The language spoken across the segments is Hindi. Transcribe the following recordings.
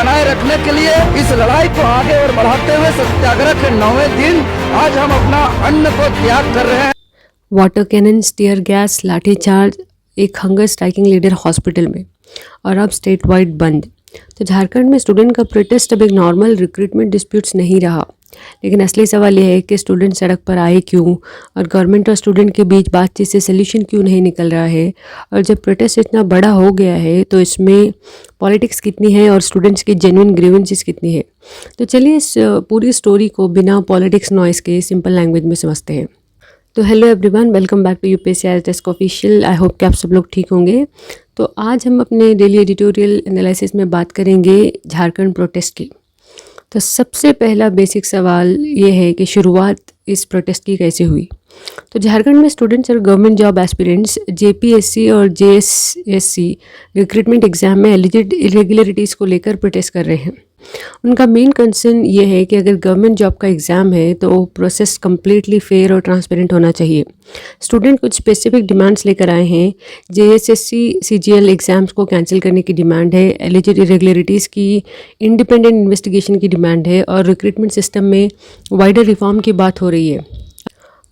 बनाए रखने के लिए इस लड़ाई को आगे और बढ़ाते हुए सत्याग्रह के 9वें दिन आज हम अपना अन्न को त्याग कर रहे हैं। Water cannon, tear gas, lathicharge, एक हंगर स्ट्राइकिंग लीडर हॉस्पिटल में और अब स्टेट वाइड बंद। तो झारखंड में स्टूडेंट का प्रोटेस्ट अब एक नॉर्मल रिक्रूटमेंट डिस्प्यूट्स नहीं रहा, लेकिन असली सवाल यह है कि स्टूडेंट सड़क पर आए क्यों और गवर्नमेंट और स्टूडेंट के बीच बातचीत से सोल्यूशन क्यों नहीं निकल रहा है। और जब प्रोटेस्ट इतना बड़ा हो गया है तो इसमें पॉलिटिक्स कितनी है और स्टूडेंट्स की जेन्युइन ग्रीवेंसेस कितनी है। तो चलिए इस पूरी स्टोरी को बिना पॉलिटिक्स नॉइस के सिंपल लैंग्वेज में समझते हैं। तो hello everyone, welcome back to UPSC IAS desk official. I hope कि आप सब लोग ठीक होंगे। तो आज हम अपने डेली एडिटोरियल एनालिसिस में बात करेंगे झारखंड प्रोटेस्ट की। तो सबसे पहला बेसिक सवाल ये है कि शुरुआत इस प्रोटेस्ट की कैसे हुई। तो झारखंड में स्टूडेंट्स और गवर्नमेंट जॉब एस्पिरेंट्स जेपीएससी और जेएसएससी रिक्रूटमेंट एग्जाम में एलिजिड इरेगुलरिटीज़ को लेकर प्रोटेस्ट कर रहे हैं। उनका मेन कंसर्न ये है कि अगर गवर्नमेंट जॉब का एग्ज़ाम है तो प्रोसेस कम्प्लीटली फेयर और ट्रांसपेरेंट होना चाहिए। स्टूडेंट कुछ स्पेसिफिक डिमांड्स लेकर आए हैं। जेएसएससी सीजीएल एग्ज़ाम्स को कैंसिल करने की डिमांड है, एलिजिड इरेगुलरिटीज़ की इंडिपेंडेंट इन्वेस्टिगेशन की डिमांड है और रिक्रूटमेंट सिस्टम में वाइडर रिफॉर्म की बात हो रही है।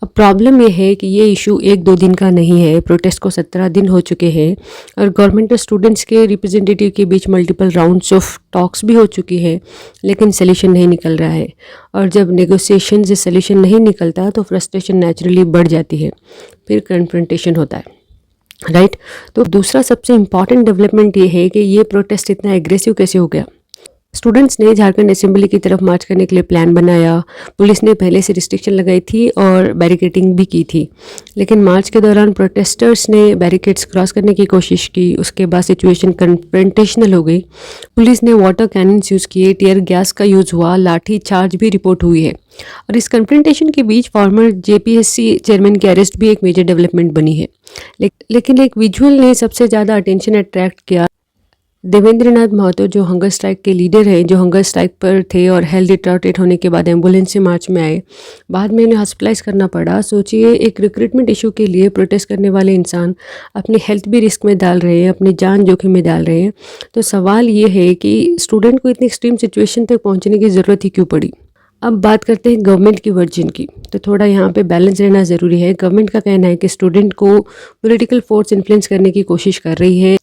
अब प्रॉब्लम ये है कि ये इशू 1-2 दिन का नहीं है। प्रोटेस्ट को 17 दिन हो चुके हैं और गवर्नमेंट और स्टूडेंट्स के रिप्रेजेंटेटिव के बीच मल्टीपल राउंड्स ऑफ टॉक्स भी हो चुकी है, लेकिन सॉल्यूशन नहीं निकल रहा है। और जब नेगोशिएशन से सॉल्यूशन नहीं निकलता तो फ्रस्ट्रेशन नेचुरली बढ़ जाती है, फिर कन्फ्रंटेशन होता है, राइट। तो दूसरा सबसे इम्पॉर्टेंट डेवलपमेंट ये है कि ये प्रोटेस्ट इतना एग्रेसिव कैसे हो गया। स्टूडेंट्स ने झारखंड असेंबली की तरफ मार्च करने के लिए प्लान बनाया। पुलिस ने पहले से रिस्ट्रिक्शन लगाई थी और बैरिकेडिंग भी की थी, लेकिन मार्च के दौरान प्रोटेस्टर्स ने बैरिकेड्स क्रॉस करने की कोशिश की। उसके बाद सिचुएशन कन्फ्रंटेशनल हो गई। पुलिस ने वाटर कैनन्स यूज़ किए, टीयर गैस का यूज़ हुआ, लाठी चार्ज भी रिपोर्ट हुई है। और इस कन्फ्रंटेशन के बीच फॉर्मर जेपीएससी चेयरमैन की अरेस्ट भी एक मेजर डेवलपमेंट बनी है। लेकिन एक विजुअल ने सबसे ज़्यादा अटेंशन अट्रैक्ट किया। देवेंद्र नाथ महतो जो हंगर स्ट्राइक के लीडर हैं, जो हंगर स्ट्राइक पर थे और हेल्थ डिटोरेट होने के बाद एम्बुलेंस से मार्च में आए, बाद में उन्हें हॉस्पिटलाइज करना पड़ा। सोचिए, एक रिक्रूटमेंट इशू के लिए प्रोटेस्ट करने वाले इंसान अपनी हेल्थ भी रिस्क में डाल रहे हैं, अपनी जान जोखिम में डाल रहे हैं। तो सवाल ये है कि स्टूडेंट को इतनी एक्सट्रीम सिचुएशन तक पहुँचने की ज़रूरत ही क्यों पड़ी। अब बात करते हैं गवर्नमेंट की वर्जन की। तो थोड़ा यहाँ पे बैलेंस रहना ज़रूरी है। गवर्नमेंट का कहना है कि स्टूडेंट को पॉलिटिकल फोर्स इन्फ्लुएंस करने की कोशिश कर रही है।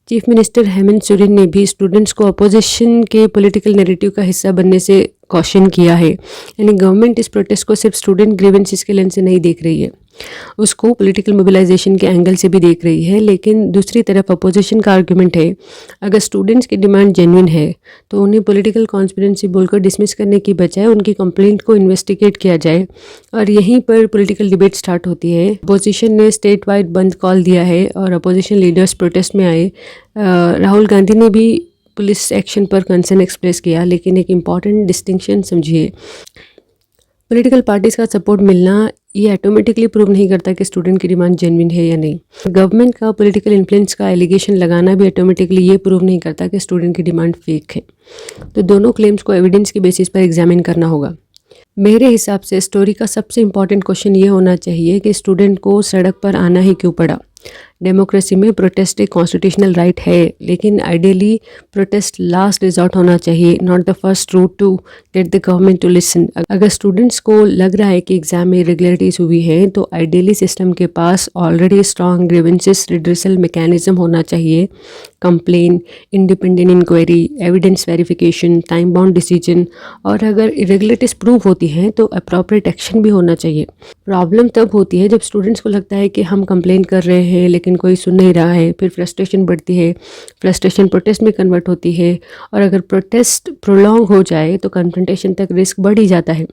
चीफ मिनिस्टर हेमंत सोरेन ने भी स्टूडेंट्स को अपोजिशन के पॉलिटिकल नैरेटिव का हिस्सा बनने से क्वेश्चन किया है। यानी गवर्नमेंट इस प्रोटेस्ट को सिर्फ स्टूडेंट ग्रीवेंसेस के लेंस से नहीं देख रही है, उसको पॉलिटिकल मोबिलाइजेशन के एंगल से भी देख रही है। लेकिन दूसरी तरफ अपोजिशन का आर्गुमेंट है, अगर स्टूडेंट्स की डिमांड जेन्युइन है तो उन्हें पॉलिटिकल कॉन्स्पिरेंसी बोलकर डिसमिस करने की बजाय उनकी कंप्लेंट को इन्वेस्टिगेट किया जाए, और यहीं पर पॉलिटिकल डिबेट स्टार्ट होती है। अपोजिशन ने स्टेट वाइड बंद कॉल दिया है और अपोजिशन लीडर्स प्रोटेस्ट में आए। राहुल गांधी ने भी पुलिस एक्शन पर कंसर्न एक्सप्रेस किया, लेकिन एक इम्पॉर्टेंट डिस्टिंक्शन समझिए, पॉलिटिकल पार्टीज़ का सपोर्ट मिलना ये ऑटोमेटिकली प्रूव नहीं करता कि स्टूडेंट की डिमांड जेन्युइन है या नहीं। गवर्नमेंट का पॉलिटिकल इन्फ्लुएंस का एलिगेशन लगाना भी ऑटोमेटिकली ये प्रूव नहीं करता कि स्टूडेंट की डिमांड फेक है। तो दोनों क्लेम्स को एविडेंस की बेसिस पर एग्जामिन करना होगा। मेरे हिसाब से स्टोरी का सबसे इम्पॉर्टेंट क्वेश्चन ये होना चाहिए कि स्टूडेंट को सड़क पर आना ही क्यों पड़ा। डेमोक्रेसी में प्रोटेस्ट एक कॉन्स्टिट्यूशनल राइट है, लेकिन आइडियली प्रोटेस्ट लास्ट रिजॉर्ट होना चाहिए, not the first route to get the government to listen. अगर स्टूडेंट्स को लग रहा है कि एग्जाम में इरेगुलरिटीज हुई है तो आइडियली सिस्टम के पास already strong grievances redressal mechanism होना चाहिए। Complain, independent inquiry, evidence verification, time bound decision, और अगर इरेगुलरिटीज प्रूव होती हैं तो अप्रोप्रिएट एक्शन भी होना चाहिए। प्रॉब्लम तब होती है जब स्टूडेंट्स को लगता है कि हम कंप्लेन कर रहे हैं लेकिन कोई सुन नहीं रहा है, फिर फ्रस्ट्रेशन बढ़ती है, फ्रस्ट्रेशन प्रोटेस्ट में कन्वर्ट होती है, और अगर प्रोटेस्ट प्रोलॉन्ग हो जाए तो कन्फ्रंटेशन तक रिस्क बढ़ ही जाता है।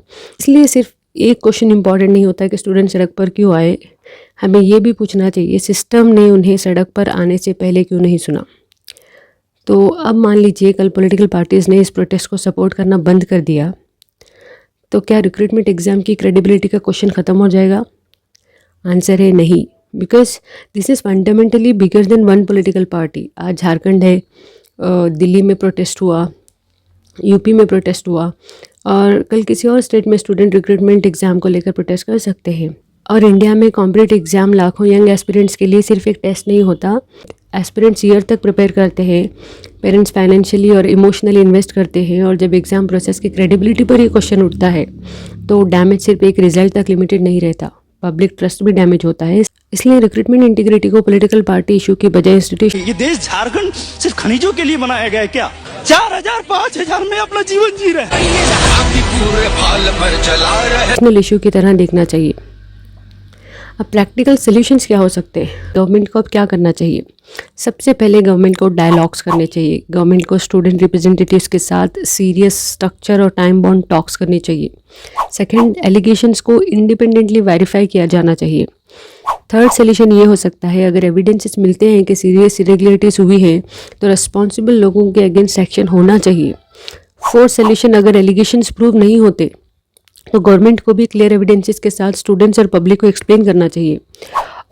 इसलिए सिर्फ एक क्वेश्चन इंपॉर्टेंट नहीं होता कि स्टूडेंट सड़क पर क्यों आए, हमें ये भी पूछना चाहिए सिस्टम ने उन्हें सड़क पर आने से पहले क्यों नहीं सुना। तो अब मान लीजिए कल पॉलिटिकल पार्टीज़ ने इस प्रोटेस्ट को सपोर्ट करना बंद कर दिया, तो क्या रिक्रूटमेंट एग्ज़ाम की क्रेडिबिलिटी का क्वेश्चन ख़त्म हो जाएगा? आंसर है नहीं, because this is fundamentally bigger than one political party. आज झारखंड है, दिल्ली में प्रोटेस्ट हुआ, यूपी में प्रोटेस्ट हुआ, और कल किसी और स्टेट में स्टूडेंट रिक्रूटमेंट एग्ज़ाम को लेकर प्रोटेस्ट कर सकते हैं। और इंडिया में कॉम्पिटिटिव एग्ज़ाम लाखों यंग एस्पिरेंट्स के लिए सिर्फ एक टेस्ट नहीं होता। एस्पिरेंट्स ईयर तक प्रिपेयर करते हैं, पेरेंट्स फाइनेंशियली और इमोशनली इन्वेस्ट करते हैं और जब एग्ज़ाम प्रोसेस की क्रेडिबिलिटी पर ये क्वेश्चन उठता है तो डैमेज सिर्फ एक रिजल्ट तक लिमिटेड नहीं रहता, पब्लिक ट्रस्ट भी डैमेज होता है। इसलिए रिक्रूटमेंट इंटीग्रिटी को पॉलिटिकल पार्टी इशू की बजाय इंस्टीट्यूशन ये देश झारखंड सिर्फ खनिजों के लिए बनाया गया है क्या? 4000 5000 में अपना जीवन जी रहे हैं। इशू की तरह देखना चाहिए। अब प्रैक्टिकल सॉल्यूशंस क्या हो सकते हैं? गवर्नमेंट को अब क्या करना चाहिए? सबसे पहले गवर्नमेंट को डायलॉग्स करने चाहिए। गवर्नमेंट को स्टूडेंट रिप्रेजेंटेटिव्स के साथ सीरियस स्ट्रक्चर और टाइम बाउंड टॉक्स करनी चाहिए। सेकंड, एलिगेशंस को इंडिपेंडेंटली वेरीफाई किया जाना चाहिए। थर्ड सॉल्यूशन ये हो सकता है, अगर एविडेंसेस मिलते हैं कि सीरियस इरेगुलरिटीज हुई है तो रिस्पॉन्सिबल लोगों के अगेंस्ट एक्शन होना चाहिए। फोर्थ सॉल्यूशन, अगर एलिगेशंस प्रूव नहीं होते तो गवर्नमेंट को भी क्लियर एविडेंसेस के साथ स्टूडेंट्स और पब्लिक को एक्सप्लेन करना चाहिए।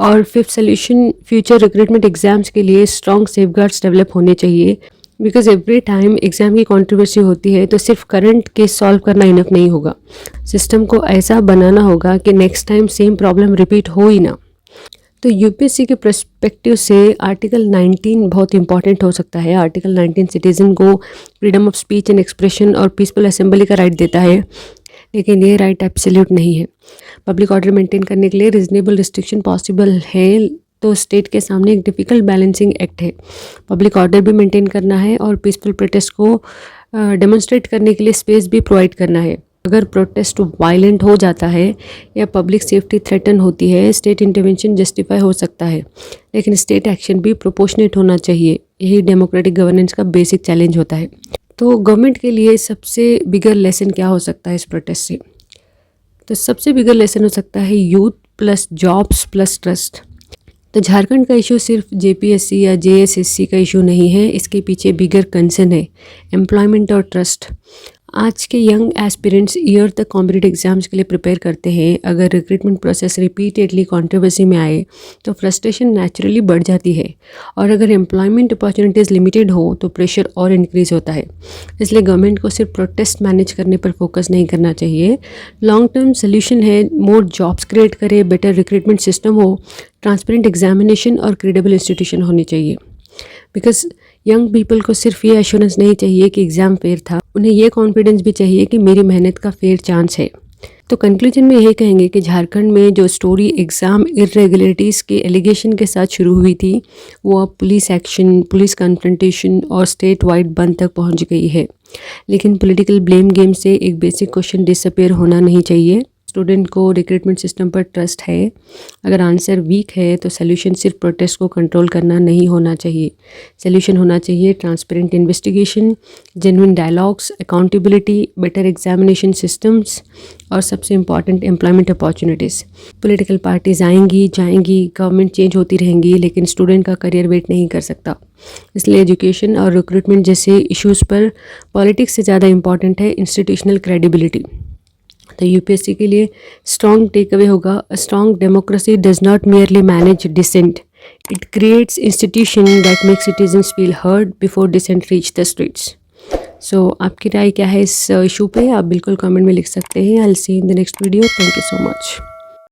और fifth solution, future recruitment exams के लिए स्ट्रॉन्ग सेफगार्ड्स डेवलप होने चाहिए, बिकॉज एवरी टाइम एग्ज़ाम की कंट्रोवर्सी होती है तो सिर्फ करंट केस सॉल्व करना इनफ नहीं होगा। सिस्टम को ऐसा बनाना होगा कि next time same problem repeat हो ही ना। तो यूपीएससी के पर्सपेक्टिव से आर्टिकल 19 बहुत इंपॉर्टेंट हो सकता है। आर्टिकल 19 सिटीज़न को freedom of speech and expression और पीसफुल असेंबली का राइट देता है, लेकिन ये राइट एब्सोल्यूट नहीं है। पब्लिक ऑर्डर मेंटेन करने के लिए रीजनेबल रिस्ट्रिक्शन पॉसिबल है, तो स्टेट के सामने एक डिफ़िकल्ट बैलेंसिंग एक्ट है। पब्लिक ऑर्डर भी मेंटेन करना है और पीसफुल प्रोटेस्ट को डेमोन्स्ट्रेट करने के लिए स्पेस भी प्रोवाइड करना है। अगर प्रोटेस्ट वायलेंट हो जाता है या पब्लिक सेफ्टी थ्रेटन होती है, स्टेट इंटरवेंशन जस्टिफाई हो सकता है, लेकिन स्टेट एक्शन भी प्रोपोर्शनेट होना चाहिए। यही डेमोक्रेटिक गवर्नेंस का बेसिक चैलेंज होता है। तो गवर्नमेंट के लिए सबसे बिगर लेसन क्या हो सकता है इस प्रोटेस्ट से? तो सबसे बिगर लेसन हो सकता है youth plus jobs plus trust. तो झारखंड का इशू सिर्फ जेपीएससी या जेएसएससी का इशू नहीं है, इसके पीछे बिगर कंसर्न है एम्प्लॉयमेंट और ट्रस्ट। आज के यंग एस्पिरेंट्स ईयर तक कॉम्पिटिटिव एग्जाम्स के लिए प्रिपेयर करते हैं। अगर रिक्रूटमेंट प्रोसेस रिपीटेडली कंट्रोवर्सी में आए तो फ्रस्ट्रेशन नेचुरली बढ़ जाती है, और अगर एम्प्लॉयमेंट अपॉर्चुनिटीज़ लिमिटेड हो तो प्रेशर और इंक्रीज़ होता है। इसलिए गवर्नमेंट को सिर्फ प्रोटेस्ट मैनेज करने पर फोकस नहीं करना चाहिए। लॉन्ग टर्म सोल्यूशन है मोर जॉब्स क्रिएट करे, बेटर रिक्रूटमेंट सिस्टम हो, ट्रांसपेरेंट एग्जामिनेशन और क्रेडिबल इंस्टीट्यूशन होनी चाहिए। बिकॉज यंग पीपल को सिर्फ ये एश्योरेंस नहीं चाहिए कि एग्ज़ाम फेयर था, उन्हें ये कॉन्फिडेंस भी चाहिए कि मेरी मेहनत का फेयर चांस है। तो कंक्लूजन में यही कहेंगे कि झारखंड में जो स्टोरी एग्ज़ाम इरेगुलरिटीज़ के एलिगेशन के साथ शुरू हुई थी, वो अब पुलिस एक्शन, पुलिस कन्फ्रंटेशन और स्टेट वाइड बंद तक पहुंच गई है। लेकिन पॉलिटिकल ब्लेम गेम से एक बेसिक क्वेश्चन डिसअपेयर होना नहीं चाहिए। स्टूडेंट को रिक्रूटमेंट सिस्टम पर ट्रस्ट है? अगर आंसर वीक है तो सोल्यूशन सिर्फ प्रोटेस्ट को कंट्रोल करना नहीं होना चाहिए। सोल्यूशन होना चाहिए transparent investigation, genuine dialogues, accountability, better examination systems और सबसे important employment opportunities. Political parties आएंगी जाएंगी, गवर्नमेंट चेंज होती रहेंगी, लेकिन स्टूडेंट का करियर वेट नहीं कर सकता। इसलिए एजुकेशन और रिक्रूटमेंट जैसे इश्यूज़ पर पॉलिटिक्स से ज़्यादा इम्पॉर्टेंट है इंस्टीट्यूशनल क्रेडिबिलिटी। तो यूपीएससी के लिए स्ट्रॉन्ग टेक अवे होगा, a strong democracy does not merely manage dissent, it creates institution that make citizens feel heard before dissent reach the streets. So आपकी राय क्या है इस इशू पे? आप बिल्कुल कमेंट में लिख सकते हैं। I will see in the next video. Thank you so much.